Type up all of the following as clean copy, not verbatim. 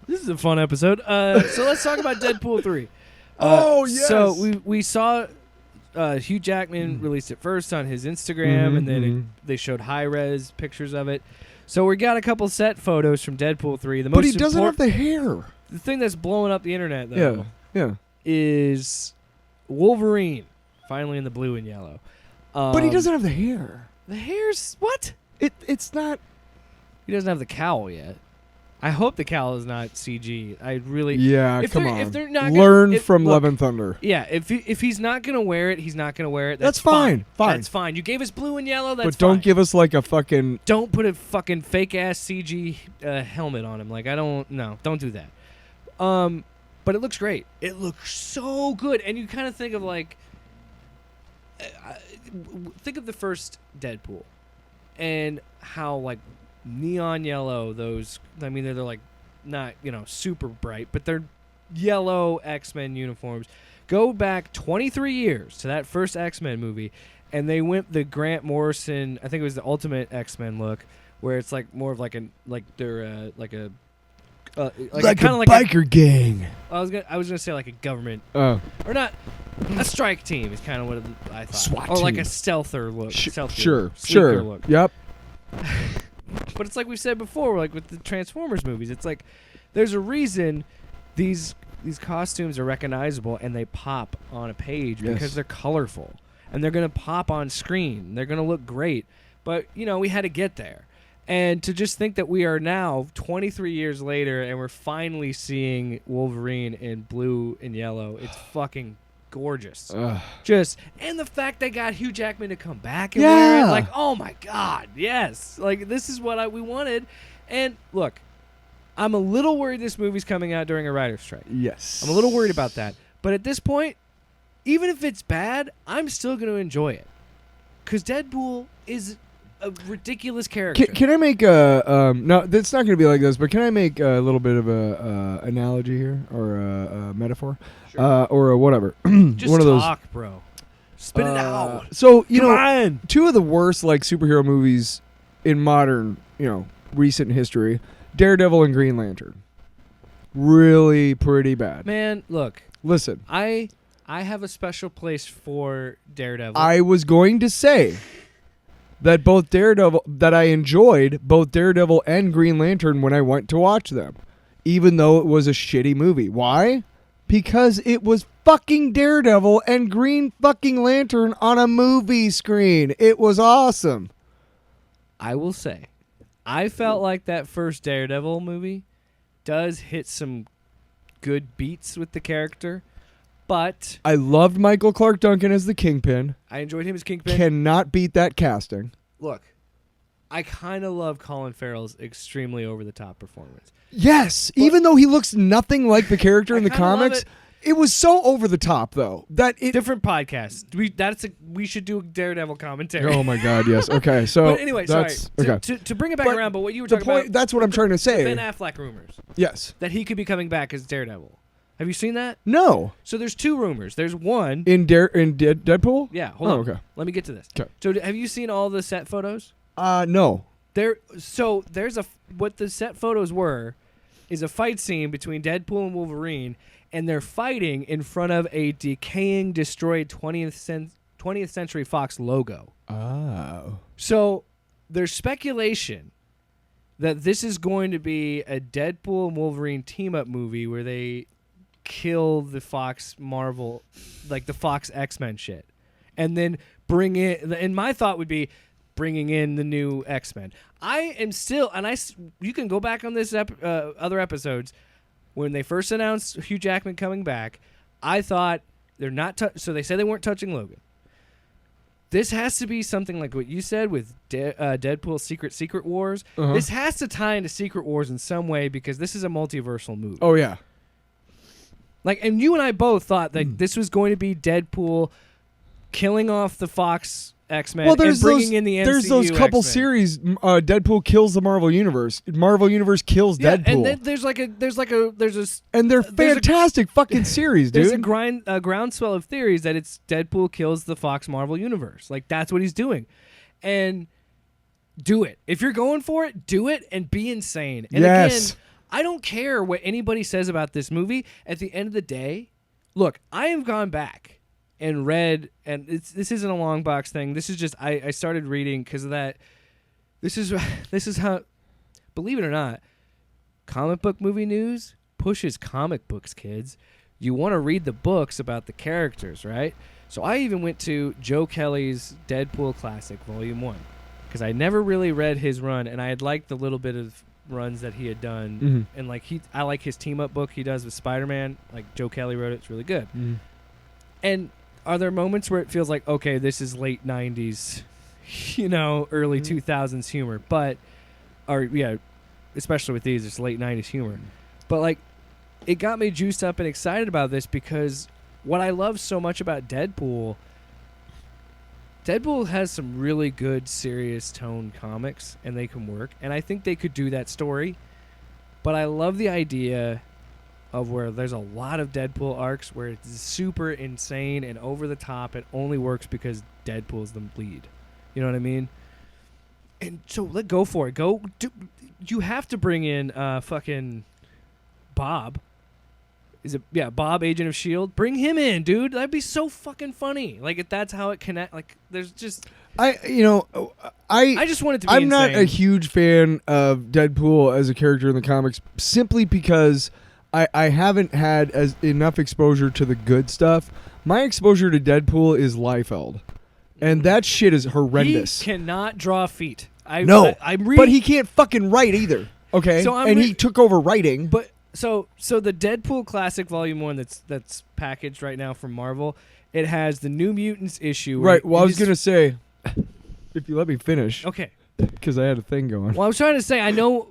This is a fun episode. So let's talk about Deadpool 3. Yes. So we saw Hugh Jackman released it first on his Instagram, and then they showed high-res pictures of it. So we got a couple set photos from Deadpool 3. But he doesn't have the hair. The thing that's blowing up the internet, though, Yeah. is Wolverine, finally in the blue and yellow. But he doesn't have the hair. The hair's... What? It's not... He doesn't have the cowl yet. I hope the cowl is not CG. I really... Yeah, if come they're- on. If they're not Learn from look, Love and Thunder. Yeah, if he's not going to wear it, he's not going to wear it. That's fine. That's fine. You gave us blue and yellow, that's But don't fine. give us like a fucking... Don't put a fucking fake-ass CG helmet on him. Like, don't do that. But it looks great. It looks so good. And you kind of think of, like... think of the first Deadpool. And how, like, neon yellow those... I mean, they're like, not, super bright, but they're yellow X-Men uniforms. Go back 23 years to that first X-Men movie, and they went the Grant Morrison, I think it was the Ultimate X-Men look, where it's like more of like a biker gang. I was gonna say like a government Oh. or not a strike team is kind of what I thought, SWAT or like team. a stealther look, Sure. sleeker look. Yep. But it's like we've said before, like with the Transformers movies, it's like there's a reason these costumes are recognizable and they pop on a page because they're colorful and they're gonna pop on screen. They're gonna look great, but we had to get there. And to just think that we are now 23 years later and we're finally seeing Wolverine in blue and yellow, it's fucking gorgeous. And the fact they got Hugh Jackman to come back and wear it, like, oh my god, yes, like this is what we wanted. And look, I'm a little worried this movie's coming out during a writer's strike. Yes. I'm a little worried about that. But at this point, even if it's bad, I'm still going to enjoy it. Because Deadpool is a ridiculous character. Can I make a... no, it's not going to be like this, but can I make a little bit of a analogy here? Or a metaphor? Sure. Or a whatever. Just one of those, talk, bro. Spit it out. So, Come on. two of the worst like superhero movies in modern, recent history... Daredevil and Green Lantern. Really pretty bad. Man, look. Listen. I have a special place for Daredevil. I was going to say that I enjoyed both Daredevil and Green Lantern when I went to watch them, even though it was a shitty movie. Why? Because it was fucking Daredevil and Green fucking Lantern on a movie screen. It was awesome. I will say, I felt like that first Daredevil movie does hit some good beats with the character, but... I loved Michael Clark Duncan as the Kingpin. I enjoyed him as Kingpin. Cannot beat that casting. Look, I kind of love Colin Farrell's extremely over-the-top performance. Yes, But even though he looks nothing like the character in the kinda love comics. It was so over the top, though, that it... Different podcast. We should do a Daredevil commentary. Oh, my God, yes. Okay, so... But anyway, sorry. Okay. To bring it back around, but what you were the talking point, about... That's what I'm trying to say. Ben Affleck rumors. Yes. That he could be coming back as Daredevil. Have you seen that? No. So there's two rumors. There's one... In Deadpool? Yeah, hold on. Okay. Let me get to this. Okay. So have you seen all the set photos? No. There's what the set photos were is a fight scene between Deadpool and Wolverine, and they're fighting in front of a decaying, destroyed 20th Century Fox logo. Oh. So there's speculation that this is going to be a Deadpool and Wolverine team-up movie where they kill the Fox Marvel, like the Fox X-Men shit, and then bring in, and my thought would be bringing in the new X-Men. I am still, and you can go back on this other episodes, when they first announced Hugh Jackman coming back, I thought they're not, so they said they weren't touching Logan. This has to be something like what you said with Deadpool Secret Wars. Uh-huh. This has to tie into Secret Wars in some way because this is a multiversal movie. Oh, yeah. Like, and you and I both thought that this was going to be Deadpool killing off the Fox X-Men and bringing in the MCU There's those couple X-Men. series. Deadpool kills the Marvel Universe. Marvel Universe kills Deadpool. And then there's and they're fantastic fucking series, dude. There's a groundswell of theories that it's Deadpool kills the Fox Marvel Universe. Like, that's what he's doing. And do it. If you're going for it, do it and be insane. And Yes. again, I don't care what anybody says about this movie. At the end of the day, look, I have gone back and read, and this isn't a long box thing. This is just I started reading because of that. This is how, believe it or not, comic book movie news pushes comic books, kids. You want to read the books about the characters, right? So I even went to Joe Kelly's Deadpool Classic, Volume 1, because I never really read his run, and I had liked the little bit of runs that he had done. And like I like his team-up book he does with Spider-Man. Like Joe Kelly wrote it. It's really good. And are there moments where it feels like, okay, this is late 90s, early 2000s humor, especially with these, it's late 90s humor. But like, it got me juiced up and excited about this because what I love so much about Deadpool has some really good serious tone comics, and they can work, and I think they could do that story. But I love the idea of where there's a lot of Deadpool arcs where it's super insane and over the top. It only works because Deadpool's the lead. You know what I mean? And so go for it. You have to bring in fucking Bob. Is it Bob, Agent of S.H.I.E.L.D.? Bring him in, dude. That'd be so fucking funny. Like, if that's how it connect. Like, there's just I just want it to be I'm insane. not a huge fan of Deadpool as a character in the comics simply because I haven't had enough exposure to the good stuff. My exposure to Deadpool is Liefeld, and that shit is horrendous. He cannot draw feet. But he can't fucking write either. Okay, so he took over writing. But so the Deadpool Classic Volume 1 that's packaged right now from Marvel, it has the New Mutants issue. Right. Well, I was gonna say, if you let me finish, okay, because I had a thing going. Well, I was trying to say I know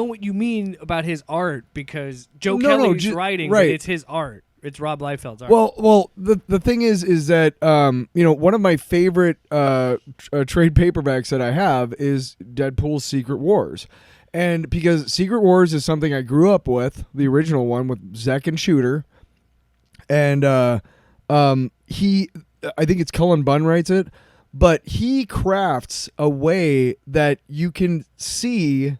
what you mean about his art because Joe Kelly's writing, right. But it's his art. It's Rob Liefeld's art. Well, the thing is that one of my favorite trade paperbacks that I have is Deadpool's Secret Wars, and because Secret Wars is something I grew up with, the original one with Zek and Shooter, and I think it's Cullen Bunn writes it, but he crafts a way that you can see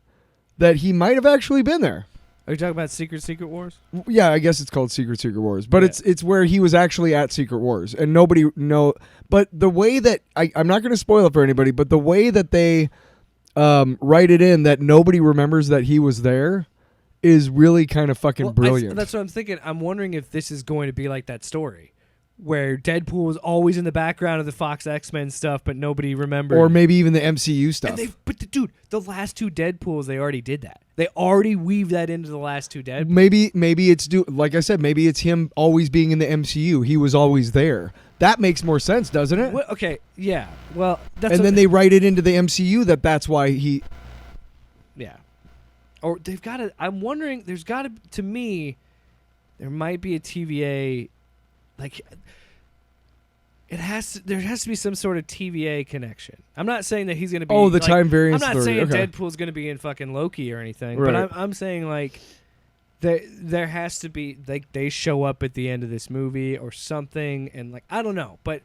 that he might have actually been there. Are you talking about Secret Wars? Yeah, I guess it's called Secret Wars, but it's where he was actually at Secret Wars, and nobody know. But the way that I'm not going to spoil it for anybody, but the way that they write it in that nobody remembers that he was there is really kind of fucking brilliant. That's what I'm thinking. I'm wondering if this is going to be like that story where Deadpool was always in the background of the Fox X-Men stuff, but nobody remembered. Or maybe even the MCU stuff. Dude, the last two Deadpools, they already did that. They already weaved that into the last two Deadpools. Maybe it's like I said, maybe it's him always being in the MCU. He was always there. That makes more sense, doesn't it? Well, okay, yeah. Well, then they write it into the MCU that's why he. Yeah. Or they've got to. I'm wondering. There's got to. To me, there might be a TVA. Like, there has to be some sort of TVA connection. I'm not saying that he's going to be. Oh, the time variance. I'm not story. saying okay. Deadpool's going to be in fucking Loki or anything. Right. But I'm saying like, there has to be like they show up at the end of this movie or something, and like I don't know, but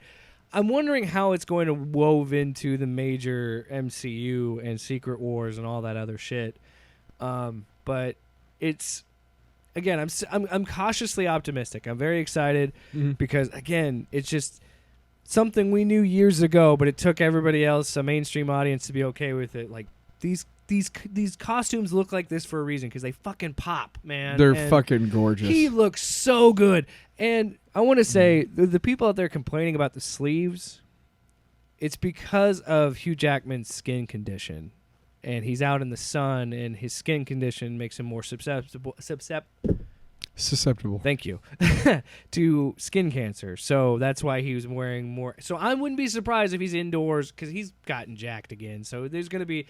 I'm wondering how it's going to wove into the major MCU and Secret Wars and all that other shit. But it's. Again, I'm cautiously optimistic. I'm very excited because, again, it's just something we knew years ago, but it took everybody else, a mainstream audience, to be okay with it. Like, these costumes look like this for a reason because they fucking pop, man. They're fucking gorgeous. He looks so good. And I want to say, the people out there complaining about the sleeves, it's because of Hugh Jackman's skin condition. And he's out in the sun, and his skin condition makes him more susceptible. Thank you. To skin cancer. So that's why he was wearing more. So I wouldn't be surprised if he's indoors because he's gotten jacked again. So he's gonna be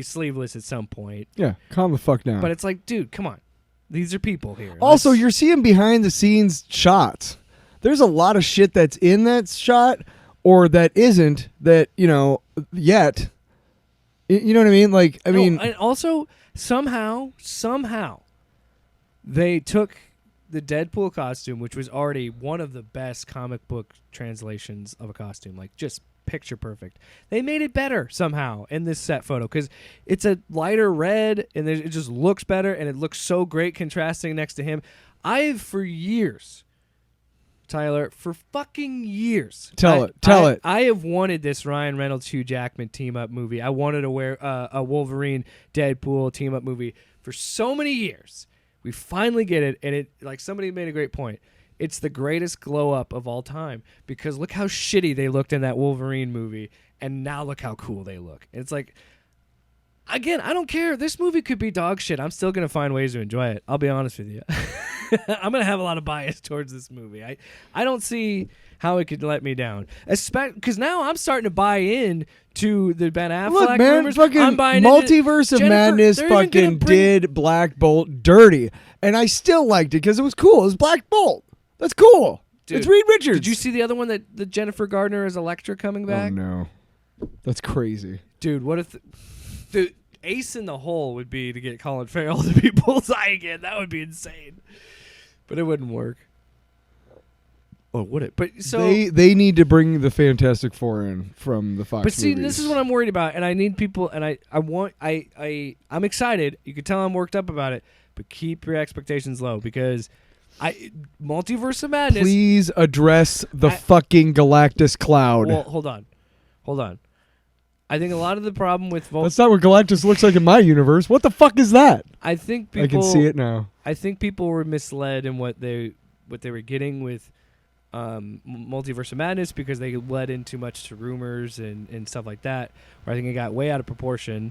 sleeveless at some point. Yeah, calm the fuck down. But it's like, dude, come on. These are people here. Also, you're seeing behind the scenes shots. There's a lot of shit that's in that shot or that isn't that yet. You know what I mean? Like, and also somehow they took the Deadpool costume, which was already one of the best comic book translations of a costume, like just picture perfect. They made it better somehow in this set photo because it's a lighter red and it just looks better and it looks so great contrasting next to him. I've for years, Tyler, for fucking years. Tell it. I have wanted this Ryan Reynolds Hugh Jackman team up movie. I wanted a Wolverine Deadpool team up movie for so many years. We finally get it, and it like somebody made a great point. It's the greatest glow up of all time because look how shitty they looked in that Wolverine movie, and now look how cool they look. And it's like, again, I don't care. This movie could be dog shit. I'm still gonna find ways to enjoy it. I'll be honest with you. I'm gonna have a lot of bias towards this movie. I don't see how it could let me down, especially because now I'm starting to buy in to the Ben Affleck Look, man, rumors. fucking I'm buying Multiverse of Madness fucking did Black Bolt dirty, and I still liked it because it was cool. It was Black Bolt. That's cool. Dude, it's Reed Richards. Did you see the other one that the Jennifer Gardner as Elektra coming back? Oh no, that's crazy, dude. What if the ace in the hole would be to get Colin Farrell to be Bullseye again? That would be insane, but it wouldn't work. Oh, would it? But so they need to bring the Fantastic Four in from the Fox. But see, movies. this is what I'm worried about, and I need people, and I'm excited. You can tell I'm worked up about it, but keep your expectations low because Multiverse of Madness. Please address the fucking Galactus cloud. Well, hold on. I think a lot of the problem with that's not what Galactus looks like in my universe. What the fuck is that? I think people. I can see it now. I think people were misled in what they were getting with Multiverse of Madness because they led in too much to rumors and stuff like that. Where I think it got way out of proportion,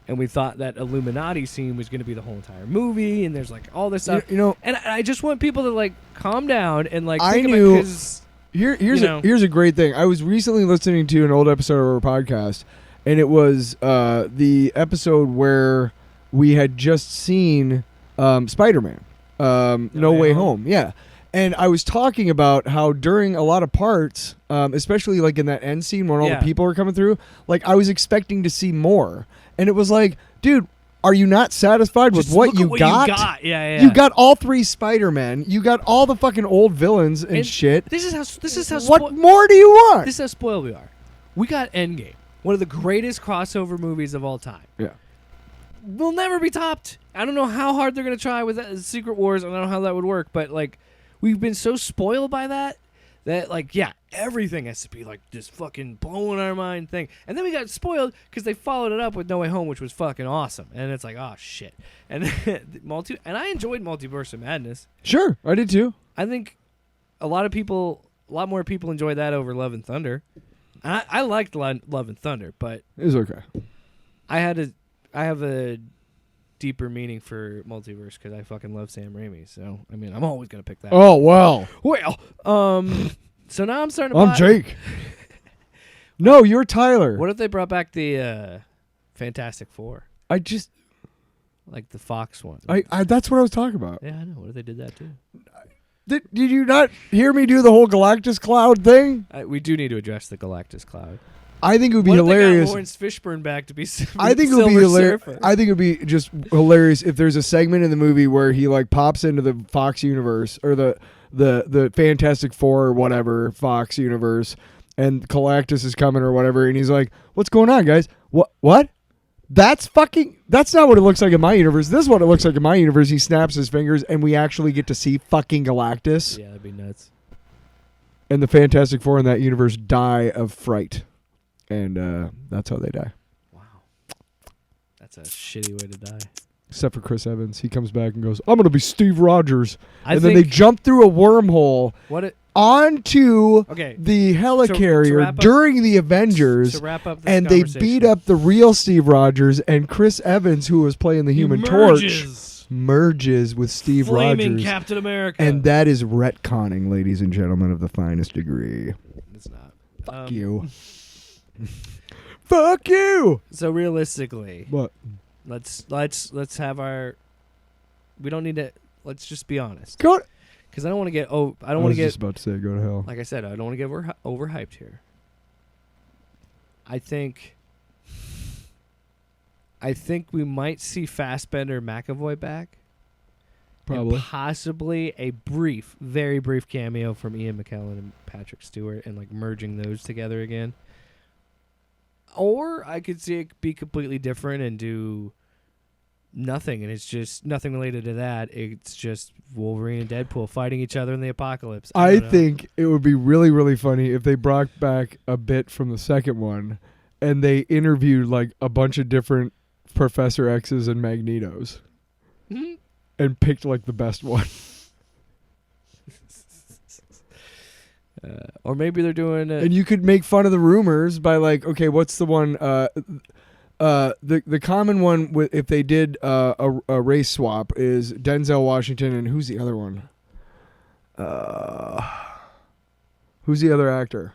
and we thought that Illuminati scene was going to be the whole entire movie, and there's like all this stuff. You know, and I just want people to like calm down and like. I think knew. about, Here's a great thing. I was recently listening to an old episode of our podcast, and it was the episode where we had just seen Spider-Man, No Way Home. Yeah. And I was talking about how during a lot of parts, especially like in that end scene when all the people were coming through, like I was expecting to see more. And it was like, dude, are you not satisfied with what you got? Yeah. You got all three Spider-Men. You got all the fucking old villains and shit. This is how what more do you want? This is how spoiled we are. We got Endgame, one of the greatest crossover movies of all time. Yeah. Will never be topped. I don't know how hard they're going to try with that, Secret Wars. I don't know how that would work, but like we've been so spoiled by that like, yeah, everything has to be like this fucking blowing our mind thing. And then we got spoiled because they followed it up with No Way Home, which was fucking awesome. And it's like, oh, shit. And and I enjoyed Multiverse of Madness. Sure, I did too. I think a lot more people enjoyed that over Love and Thunder. I liked Love and Thunder, but it was okay. I have a deeper meaning for Multiverse because I fucking love Sam Raimi. So I mean, I'm always gonna pick that. Oh well. So now I'm starting to. I'm Jake. No, you're Tyler. What if they brought back the Fantastic Four? Like the Fox one. That's what I was talking about. Yeah, I know. What if they did that too? Did you not hear me do the whole Galactus cloud thing? We do need to address the Galactus cloud. I think it would be what hilarious. If they got Lawrence Fishburne back to be I think it would be hilarious. I think it would be just hilarious if there's a segment in the movie where he like pops into the Fox universe or the Fantastic Four or whatever Fox universe, and Galactus is coming or whatever, and he's like, "What's going on, guys? What? That's not what it looks like in my universe. This is what it looks like in my universe." He snaps his fingers, and we actually get to see fucking Galactus. Yeah, that'd be nuts. And the Fantastic Four in that universe die of fright. And that's how they die. Wow. That's a shitty way to die. Except for Chris Evans. He comes back and goes, I'm going to be Steve Rogers. And then think they jump through a wormhole onto the helicarrier during the Avengers. To wrap up this and they beat up the real Steve Rogers. And Chris Evans, who was playing the Human Torch, merges with Steve Flaming Rogers. Captain America. And that is retconning, ladies and gentlemen, of the finest degree. It's not. Fuck you. Fuck you. So realistically, what? Let's have our. We don't need to. Let's just be honest. Go. Because I don't want to get. Oh, I don't want to get. I was just about to say, go to hell. Like I said, I don't want to get overhyped here. I think we might see Fassbender McAvoy back. Probably. And possibly a very brief cameo from Ian McKellen and Patrick Stewart, and like merging those together again. Or I could see it be completely different and do nothing, and it's just nothing related to that. It's just Wolverine and Deadpool fighting each other in the apocalypse. I think it would be really, really funny if they brought back a bit from the second one and they interviewed like a bunch of different Professor X's and Magnetos and picked like the best one. Or maybe they're doing and you could make fun of the rumors by like, okay, what's the one? The common one with if they did a race swap is Denzel Washington and who's the other one? Who's the other actor?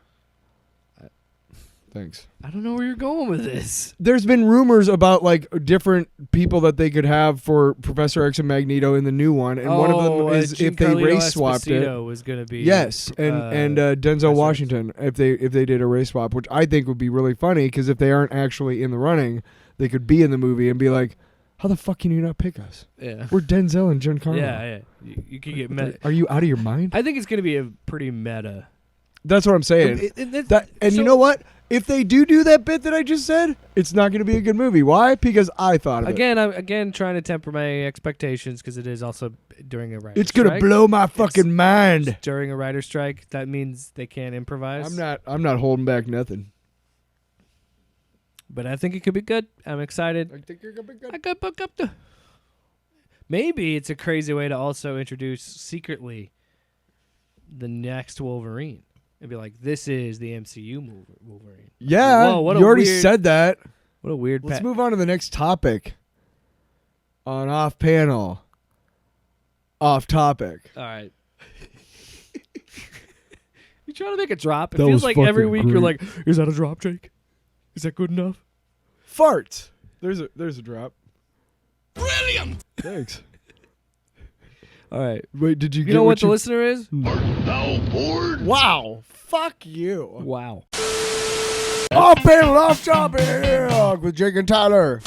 Thanks. I don't know where you're going with this. There's been rumors about like different people that they could have for Professor X and Magneto in the new one, and one of them is if they race swapped it. Was going to be and Denzel Washington if they did a race swap, which I think would be really funny because if they aren't actually in the running, they could be in the movie and be like, "How the fuck can you not pick us? Yeah, we're Denzel and Giancarlo." Yeah. You could get meta. Are you out of your mind? I think it's going to be a pretty meta. That's what I'm saying. You know what? If they do that bit that I just said, it's not going to be a good movie. Why? Because I thought of it. I'm trying to temper my expectations because it is also during a writer's strike. It's going to blow my fucking mind. During a writer's strike, that means they can't improvise. I'm not holding back nothing. But I think it could be good. I'm excited. I think you're going to be good. I got booked up to. Maybe it's a crazy way to also introduce secretly the next Wolverine. And be like, this is the MCU Wolverine. Yeah, whoa, you already said that. What a weird... Let's move on to the next topic. On off panel. Off topic. All right. You trying to make a drop? It that feels like every week great. You're like, is that a drop, Jake? Is that good enough? Fart. There's a drop. Brilliant. Thanks. All right. Wait, did you get know what the listener is? Art thou bored? Wow. Fuck you. Wow. Off panel, off topic with Jake and Tyler.